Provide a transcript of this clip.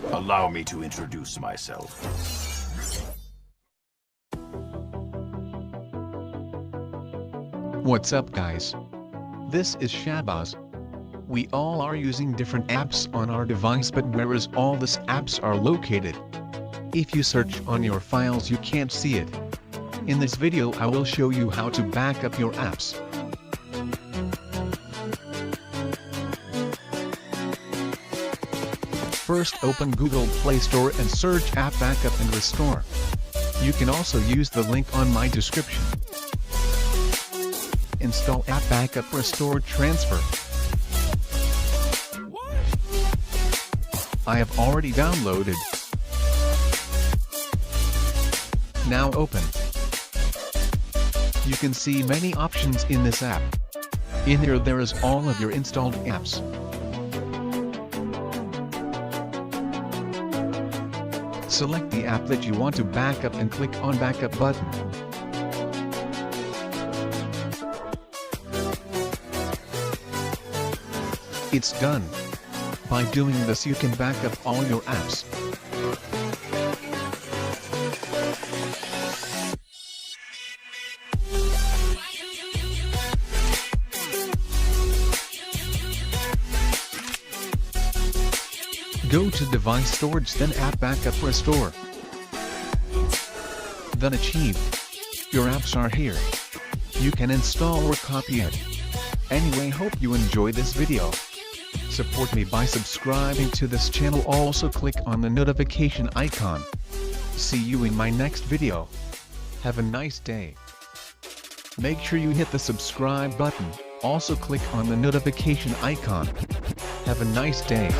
Allow me to introduce myself. What's up, guys? This is Shabazz. We all are using different apps on our device, but where is all these apps are located? If you search on your files, you can't see it. In this video I will show you how to back up your apps. First, open Google Play Store and search App Backup and Restore. You can also use the link on my description. Install App Backup Restore Transfer. I have already downloaded. Now open. You can see many options in this app. In here there is all of your installed apps. Select the app that you want to back up and click on Backup button. It's done. By doing this you can back up all your apps. Go to Device Storage, then App Backup Restore. Then achieved. Your apps are here. You can install or copy it. Anyway, hope you enjoy this video. Support me by subscribing to this channel, also click on the notification icon. See you in my next video. Have a nice day. Make sure you hit the subscribe button, also click on the notification icon. Have a nice day.